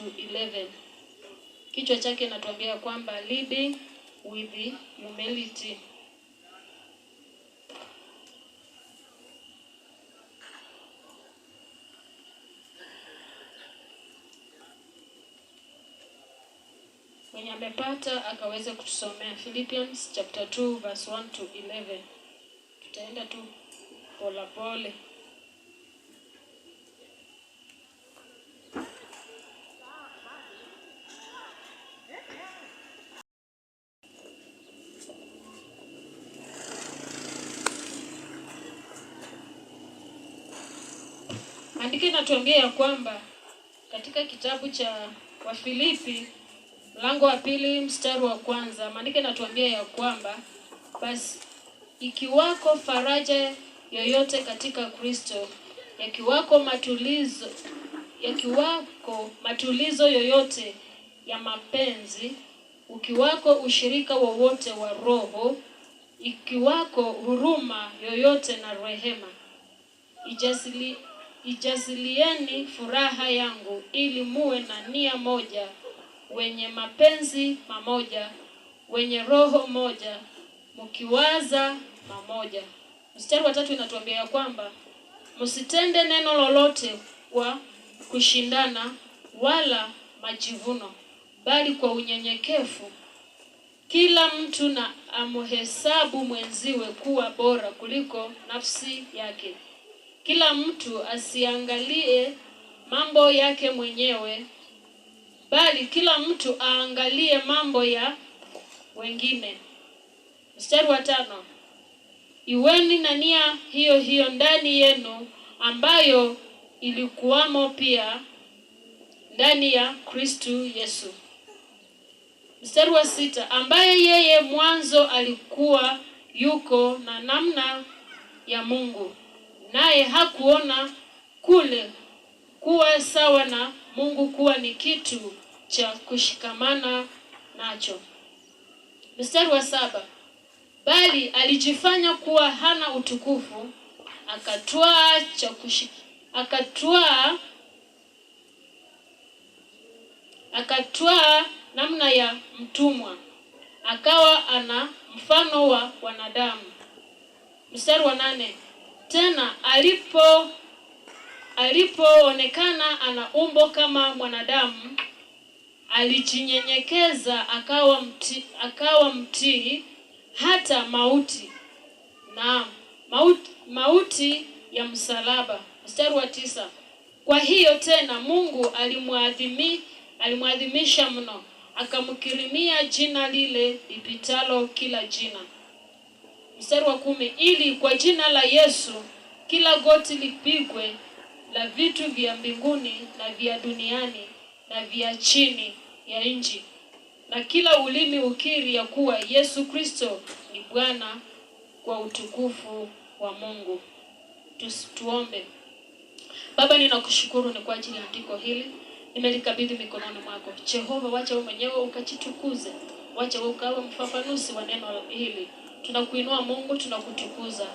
to 11. Kichwa chake natuambia kwamba leading with humility. Mwenye amepata akaweza kutusomea Philippians chapter 2 verse 1 to 11. Tutaenda tu pole pole. Andiko linatuambia ya kwamba katika kitabu cha Wafilipi mlango wa 2 mstari wa 1, maandiko yanatuambia ya kwamba basi ikiwako faraja yoyote katika Kristo, yakiwako matulizo yoyote ya mapenzi, ukiwako ushirika wowote wa roho, ikiwako huruma yoyote na rehema, ijazilieni furaha yangu ili muwe na nia moja, wenye mapenzi mamoja, wenye roho moja, mkiwaza mamoja. Mstari wa 3 inatuambia ya kwamba msitende neno lolote kwa kushindana wala majivuno, bali kwa unyenyekevu kila mtu na amhesabu mwenziwe kuwa bora kuliko nafsi yake. Kila mtu asiangalie mambo yake mwenyewe, bali kila mtu aangalie mambo ya wengine. Mstari wa 5, iweni na nia hiyo hiyo ndani yenu, ambayo ilikuwamo pia ndani ya Kristo Yesu. Mstari wa 6, ambaye yeye mwanzo alikuwa yuko na namna ya Mungu, naye hakuona kule kuwa sawa na Mungu kuwa ni kitu cha kushikamana nacho. Mstari wa 7, bali alijifanya kuwa hana utukufu, akatwaa namna ya mtumwa, akawa ana mfano wa wanadamu. Mstari wa 8, tena alipoonekana ana umbo kama mwanadamu, alijinyenyekeza akawa mtii hata mauti, na mauti ya msalaba. Mstari wa 9, kwa hiyo tena Mungu alimwadhimisha mno, akamkirimia jina lile lipitalo kila jina. Mstari wa 10, ili kwa jina la Yesu kila goti lipigwe, la vitu vya mbinguni na vya duniani na vya chini ya nchi, na kila ulimi ukiri ya kuwa Yesu Kristo ni Bwana, kwa utukufu wa Mungu. Tuombe. Baba, ninakushukuru ni kwa ajili ya andiko hili, nimelikabidhi mikononi mwako. Jehova, wacha wewe mwenyewe ukajitukuze, wacha wewe ukawe mfafanuzi wa neno hili. Tunakuinua Mungu, tunakutukuza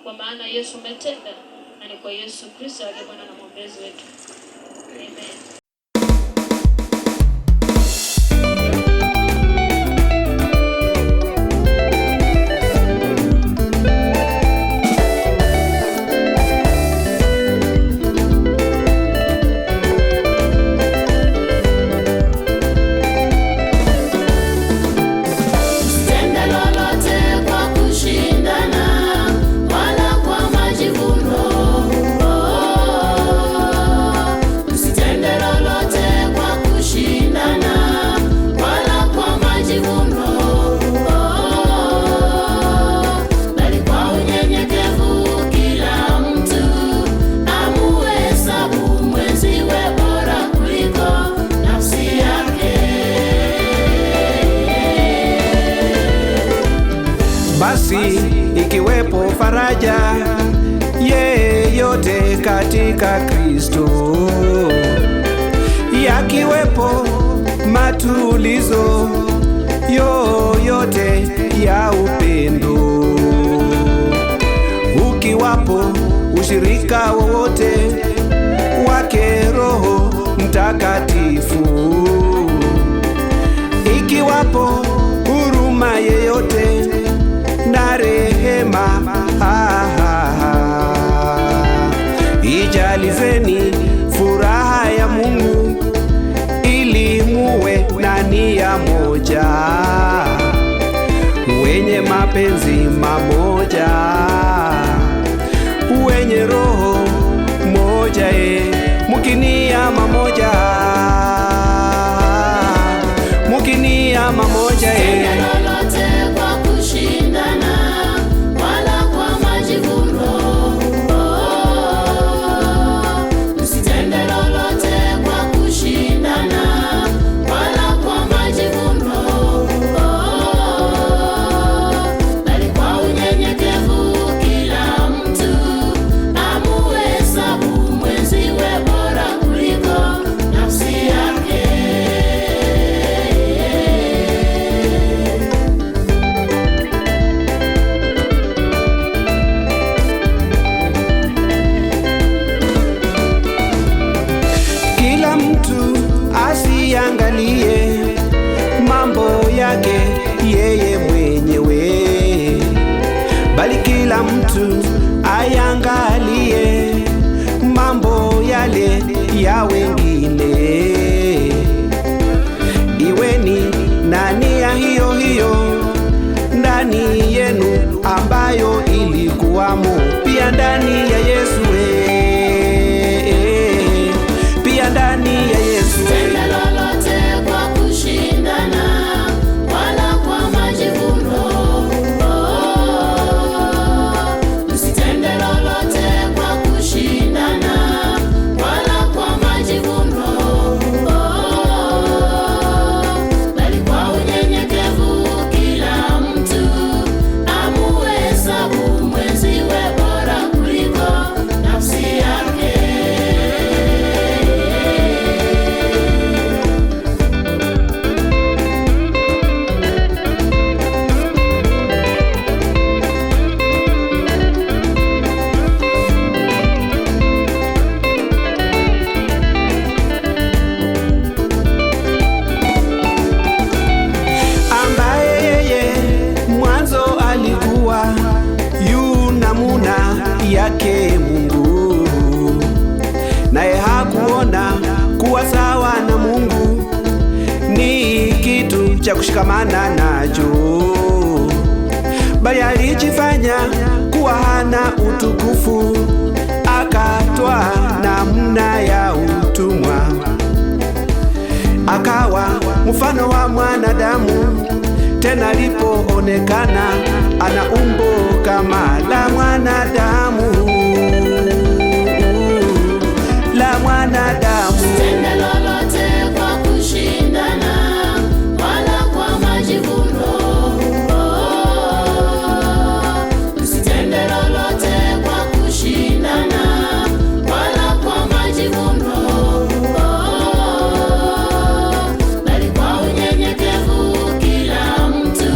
kwa maana Yesu umetenda, na ni kwa Yesu Kristo aliye Bwana na mwombezi wetu. Amen. Basi ikiwepo faraja yeyote katika Kristo, yakiwepo matulizo yoyote ya upendo, ukiwapo ushirika wowote wake Roho Mtakatifu, wenye mapenzi mamoja, wenye roho moja, mukinia mamoja, mukinia mamoja. Lolote kwa kushindana wala kwa majivuno, msitende lolote kwa kushindana wala kwa majivuno, bali kwa unyenyekevu kila mtu amuhesabu mwenziwe bora kuliko nafsi yake. Kila mtu asiangalie mambo yake yeye mwenyewe, bali kila mtu ayangalie mambo yale ya wengine. Iweni na nia hiyo hiyo ndani yenu, ambayo ilikuwamo pia ndani ya Yesu, pia ndani ya Yesu. Tenda lolote kwa kushindana wala kwa majivuno, msitende lolote kwa kushindana wala kwa majivuno, bali kwa unyenyekevu kila mtu amuhesabu mwenziwe bora kuliko nafsi yake. Ambaye yeye mwanzo alikuwa yu namuna yake Mungu, naye hakuona kuwa sawa na Mungu ni kitu cha kushikamana nacho, bali alijifanya kuwa hana utukufu, akatwaa namna ya utumwa, akawa mfano wa mwanadamu. Tena alipoonekana ana umbo kama la mwanadamu, la mwanadamu. Tenda lolote kwa kushindana wala kwa majivuno, msitende lolote kwa kushindana wala kwa majivuno, bali kwa unyenyekevu kila mtu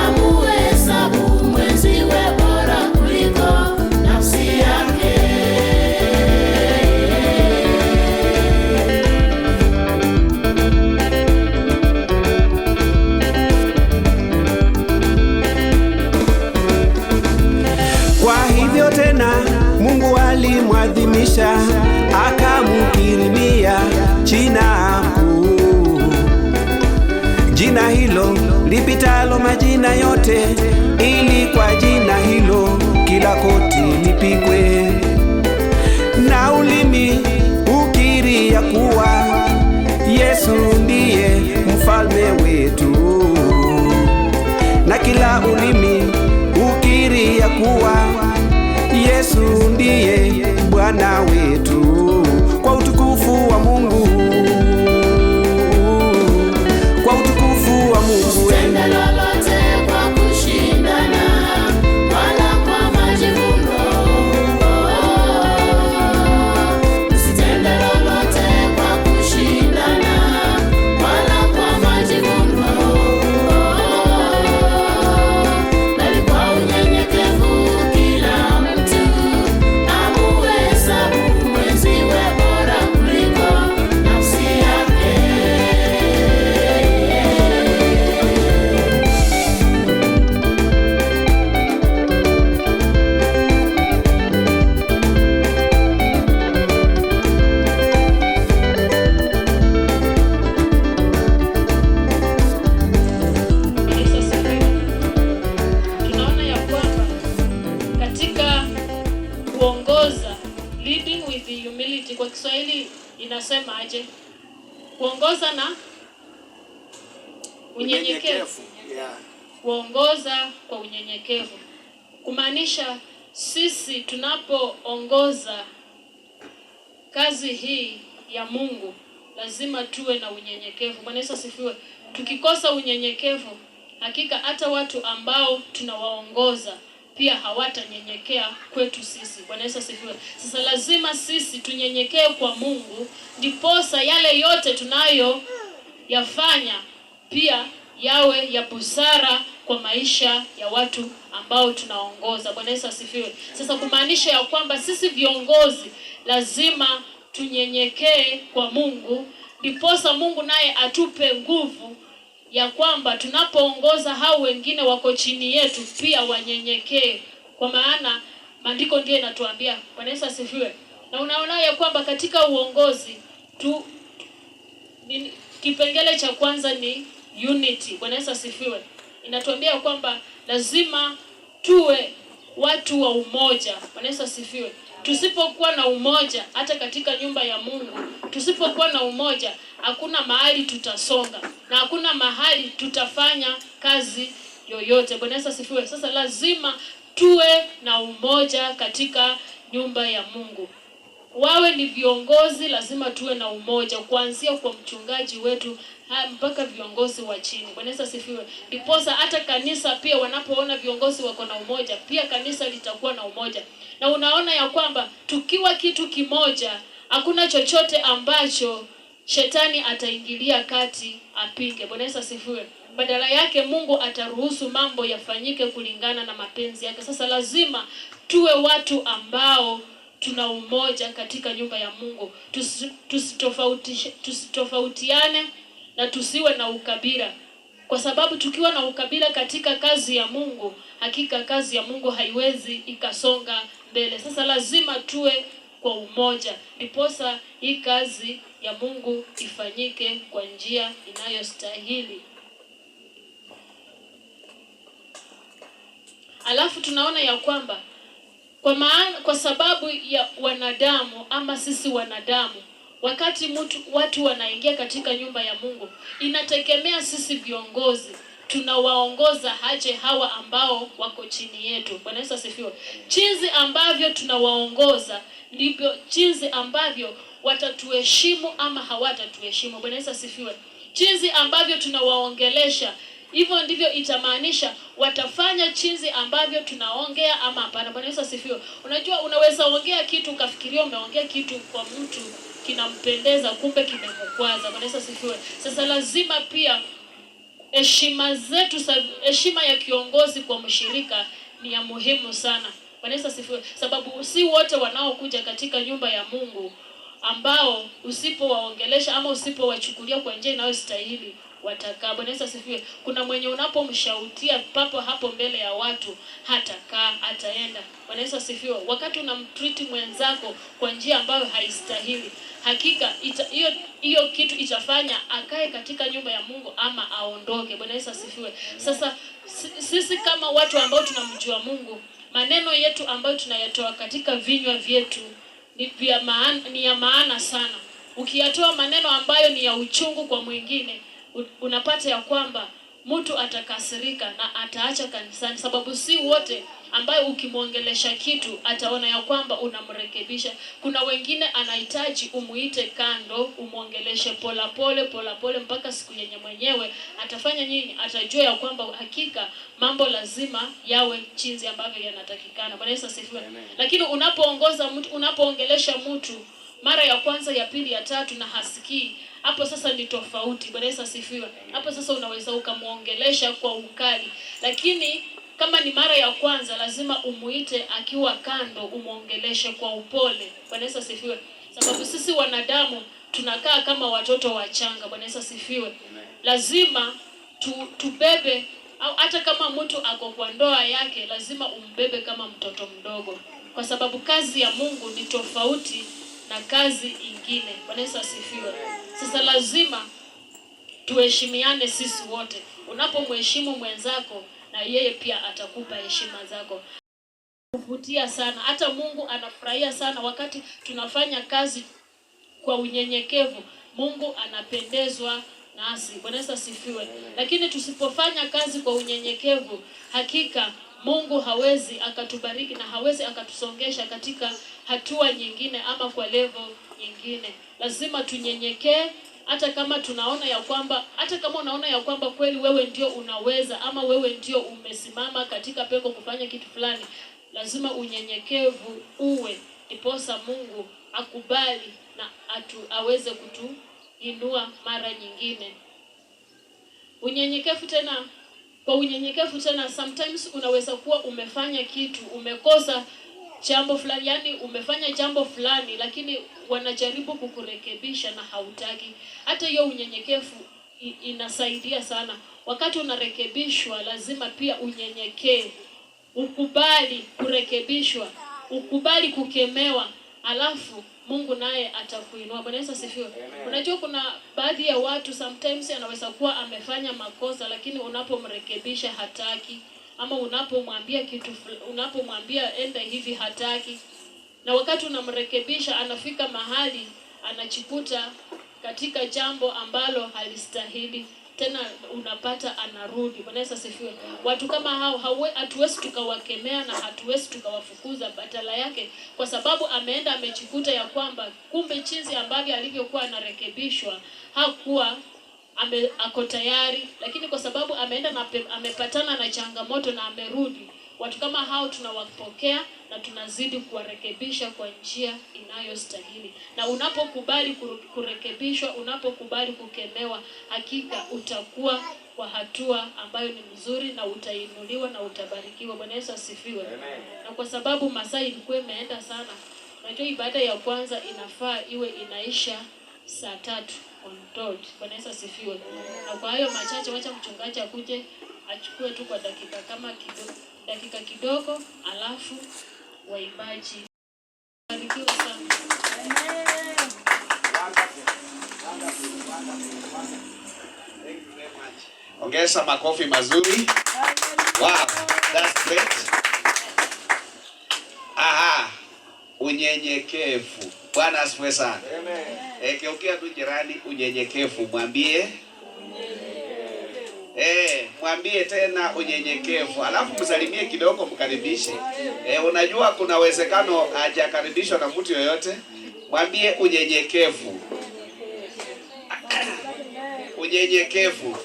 amuhesabu mwenziwe bora kuliko nafsi yake. Kwa hivyo tena Mungu alimwadhimisha, akamkirimia jina kuu, jina hilo lipitalo majina yote, ili kwa jina hilo kila koti lipigwe, na ulimi ukiri ya kuwa Yesu ndiye mfalme wetu, na kila ulimi ukiri ya kuwa Yesu ndiye Bwana wetu, kwa utukufu wa Mungu, kwa utukufu wa Mungu. Tenda lolote kwa kushindana wala kwa majivuno, msitende lolote kwa kushindana wala kwa majivuno, bali kwa unyenyekevu kila mtu amuhesabu inasema aje? Kuongoza na unyenyekevu. Yeah. Kuongoza kwa unyenyekevu. Kumaanisha sisi tunapoongoza kazi hii ya Mungu lazima tuwe na unyenyekevu. Bwana Yesu asifiwe. Tukikosa unyenyekevu, hakika hata watu ambao tunawaongoza pia hawatanyenyekea kwetu sisi. Bwana Yesu asifiwe. Sasa lazima sisi tunyenyekee kwa Mungu, ndiposa yale yote tunayo yafanya pia yawe ya busara kwa maisha ya watu ambao tunaongoza. Bwana Yesu asifiwe. Sasa kumaanisha ya kwamba sisi viongozi lazima tunyenyekee kwa Mungu, ndiposa Mungu naye atupe nguvu ya kwamba tunapoongoza hao wengine wako chini yetu pia wanyenyekee. Kwa maana maandiko ndiyo inatuambia. Bwana Yesu asifiwe. Na unaona ya kwamba katika uongozi kipengele cha kwanza ni unity. Bwana Yesu asifiwe. Inatuambia kwamba lazima tuwe watu wa umoja. Bwana Yesu asifiwe. Tusipokuwa na umoja, hata katika nyumba ya Mungu, tusipokuwa na umoja, hakuna mahali tutasonga na hakuna mahali tutafanya kazi yoyote. Bwana Yesu asifiwe. Sasa lazima tuwe na umoja katika nyumba ya Mungu. Wawe ni viongozi, lazima tuwe na umoja, kuanzia kwa mchungaji wetu mpaka viongozi wa chini. Bwana Yesu asifiwe. Ndiposa hata kanisa pia wanapoona viongozi wako na umoja, pia kanisa litakuwa na umoja. Na unaona ya kwamba tukiwa kitu kimoja, hakuna chochote ambacho shetani ataingilia kati apinge. Bwana Yesu asifiwe. Badala yake Mungu ataruhusu mambo yafanyike kulingana na mapenzi yake. Sasa lazima tuwe watu ambao tuna umoja katika nyumba ya Mungu. Tusitofautiane na tusiwe na ukabila. Kwa sababu tukiwa na ukabila katika kazi ya Mungu, hakika kazi ya Mungu haiwezi ikasonga mbele. Sasa lazima tuwe kwa umoja, ndiposa hii kazi ya Mungu ifanyike kwa njia inayostahili. Alafu tunaona ya kwamba kwa sababu ya wanadamu ama sisi wanadamu, wakati watu wanaingia katika nyumba ya Mungu, inategemea sisi viongozi tunawaongoza aje hawa ambao wako chini yetu. Bwana Yesu asifiwe. Jinsi ambavyo tunawaongoza ndivyo jinsi ambavyo watatuheshimu ama hawatatuheshimu. Bwana Yesu asifiwe. Jinsi ambavyo tunawaongelesha, hivyo ndivyo itamaanisha watafanya jinsi ambavyo tunaongea ama hapana. Bwana Yesu asifiwe. Unajua unaweza ongea kitu ukafikiria umeongea kitu kwa mtu kinampendeza, kumbe kimemkwaza. Bwana Yesu asifiwe. Sasa lazima pia heshima ya kiongozi kwa mshirika ni ya muhimu sana. Bwana Yesu asifiwe. Sababu si wote wanaokuja katika nyumba ya Mungu ambao usipowaongelesha ama usipowachukulia kwa njia inayostahili watakaa. Bwana Yesu asifiwe. Kuna mwenye unapomshautia papo hapo mbele ya watu hatakaa, ataenda. Bwana Yesu asifiwe. Wakati unamtreat mwenzako kwa njia ambayo haistahili, hakika hiyo kitu itafanya akae katika nyumba ya Mungu ama aondoke. Bwana Yesu asifiwe. Sasa sisi kama watu ambao tunamjua Mungu, maneno yetu ambayo tunayatoa katika vinywa vyetu ni ya maana sana. Ukiyatoa maneno ambayo ni ya uchungu kwa mwingine, unapata ya kwamba mtu atakasirika na ataacha kanisani. Sababu si wote ambaye ukimwongelesha kitu ataona ya kwamba unamrekebisha. Kuna wengine anahitaji umuite kando, umwongeleshe pole mpaka siku yenye mwenyewe atafanya nini, atajua ya kwamba hakika mambo lazima yawe jinsi ambavyo yanatakikana. Bwana Yesu asifiwe. Lakini unapoongelesha mtu mara ya kwanza, ya pili, ya tatu na hasikii, hapo sasa ni tofauti. Bwana Yesu asifiwe. Hapo sasa unaweza ukamuongelesha kwa ukali, lakini kama ni mara ya kwanza lazima umuite akiwa kando, umuongeleshe kwa upole. Bwana Yesu asifiwe. Sababu sisi wanadamu tunakaa kama watoto wachanga. Bwana Yesu asifiwe. Lazima tubebe, au hata kama mtu ako kwa ndoa yake lazima umbebe kama mtoto mdogo, kwa sababu kazi ya Mungu ni tofauti na kazi ingine. Bwana Yesu asifiwe. Sasa lazima tuheshimiane sisi wote. Unapomheshimu mwenzako na yeye pia atakupa heshima zako. Kuvutia sana. Hata Mungu anafurahia sana wakati tunafanya kazi kwa unyenyekevu, Mungu anapendezwa nasi. Bwana Yesu asifiwe. Lakini tusipofanya kazi kwa unyenyekevu, hakika Mungu hawezi akatubariki na hawezi akatusongesha katika hatua nyingine ama kwa level nyingine. Lazima tunyenyekee, hata kama unaona ya kwamba kweli wewe ndio unaweza ama wewe ndio umesimama katika pengo kufanya kitu fulani, lazima unyenyekevu uwe, ndiposa Mungu akubali na aweze kutuinua mara nyingine. Kwa unyenyekevu tena, sometimes unaweza kuwa umefanya kitu, umekosa jambo fulani, yani umefanya jambo fulani, lakini wanajaribu kukurekebisha na hautaki. Hata hiyo unyenyekevu inasaidia sana. Wakati unarekebishwa, lazima pia unyenyekee, ukubali kurekebishwa, ukubali kukemewa, alafu Mungu naye atakuinua. Bwana Yesu asifiwe. Unajua kuna baadhi ya watu sometimes anaweza kuwa amefanya makosa, lakini unapomrekebisha hataki, ama unapomwambia enda hivi hataki. Na wakati unamrekebisha, anafika mahali anachikuta katika jambo ambalo halistahili, tena unapata anarudi. Bwana Yesu asifiwe. Watu kama hao hatuwezi tukawakemea na hatuwezi tukawafukuza, badala yake, kwa sababu ameenda amechikuta ya kwamba kumbe jinsi ambavyo alivyokuwa anarekebishwa hakuwa ako tayari, lakini kwa sababu ameenda na amepatana na changamoto na amerudi. Watu kama hao tunawapokea na tunazidi kuwarekebisha kwa njia inayostahili. Na unapokubali kurekebishwa, unapokubali kukemewa, hakika utakuwa kwa hatua ambayo ni mzuri na utainuliwa na utabarikiwa. Bwana Yesu asifiwe. Na kwa sababu masaa ilikuwa imeenda sana, unajua ibada ya kwanza inafaa iwe inaisha saa 3 on dot. Bwana Yesu asifiwe. Na kwa hayo machache, wacha mchungaji akuje achukue tu kwa dakika kidogo, alafu waimbaji. Barikiwa sana. Ongeza makofi mazuri. Wow, that's great. Unyenyekevu. Bwana asifiwe sana. Amen. Ukiwa tu jirani unyenyekevu, mwambie mwambie tena unyenyekevu. Alafu msalimie kidogo, mkaribishe. Unajua kuna uwezekano hajakaribishwa na mtu yoyote. Mwambie unyenyekevu. Unyenyekevu.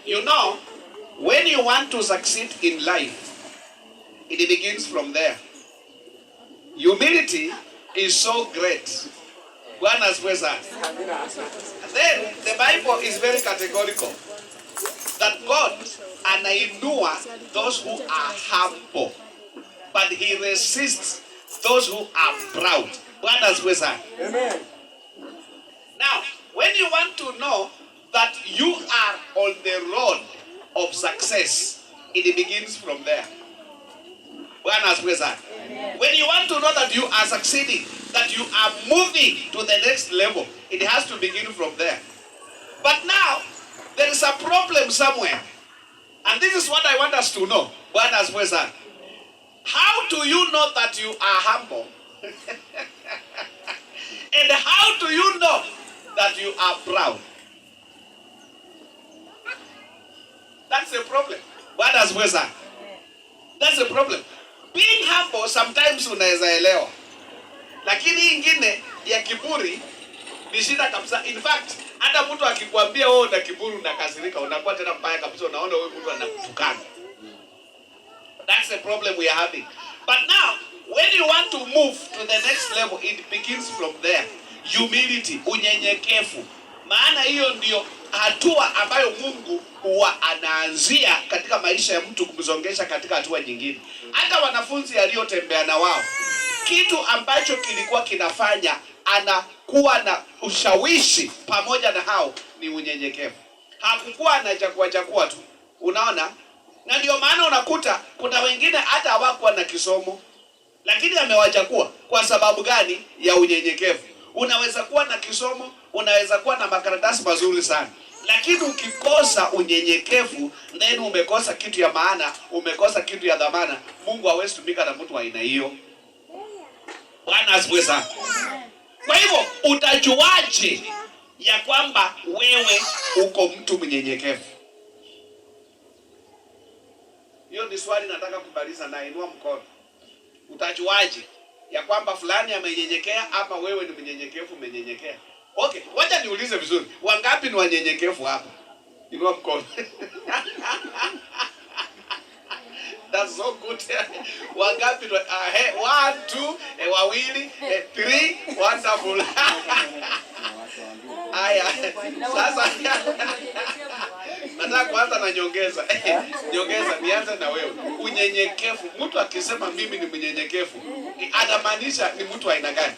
You know, when you want to succeed in life, it begins from there. Humility is so great. Bwana asifiwe sana. Then the Bible is very categorical that God anainua those who are humble, but he resists those who are proud. Bwana asifiwe sana. Amen. Now, when you want to know that you are on the road of success, it begins from there. Bwana asifiwe sana. When you want to know that you are succeeding, that you are moving to the next level, it has to begin from there. But now, there is a problem somewhere. And this is what I want us to know. Bwana asifiwe sana. How do you know that you are humble? And how do you know that you are proud? That's the problem. Bwana asifiwe sana. That's the problem. Being humble sometimes unaweza elewa, lakini ingine ya kiburi ni shida kabisa. In fact, hata mtu akikwambia wewe una kiburi unakasirika, unakuwa tena mbaya kabisa, unaona wewe mtu anakutukana. That's the problem we are having. But now, when you want to move to the next level, it begins from there. Humility, unyenyekevu. Maana hiyo ndio hatua ambayo Mungu huwa anaanzia katika maisha ya mtu kumzongesha katika hatua nyingine. Hata wanafunzi aliyotembea na wao, kitu ambacho kilikuwa kinafanya anakuwa na ushawishi pamoja na hao ni unyenyekevu. Hakukuwa anachakua tu. Unaona? Na ndio maana unakuta kuna wengine hata hawakuwa na kisomo, lakini amewachakua kwa sababu gani? Ya unyenyekevu. Unaweza kuwa na kisomo, unaweza kuwa na makaratasi mazuri sana, lakini ukikosa unyenyekevu, then umekosa kitu ya maana, umekosa kitu ya dhamana. Mungu hawezi tumika na mtu wa aina hiyo. Bwana asifiwe sana. Kwa hivyo utajuaje ya kwamba wewe uko mtu mnyenyekevu? Hiyo ni swali nataka kubaliza na inua mkono. Utajuaje ya kwamba fulani amenyenyekea ama wewe ni mnyenyekevu umenyenyekea? Okay, wacha niulize vizuri. Wangapi ni wanyenyekevu hapa? Inua mkono. That's so good. Wangapi? 1, 2, wawili, 3, wonderful. Aya, sasa nataka kuanza na nyongeza. Nyongeza, nianze na wewe. Unyenyekevu. Mtu akisema mimi ni mnyenyekevu, anamaanisha ni mtu aina gani?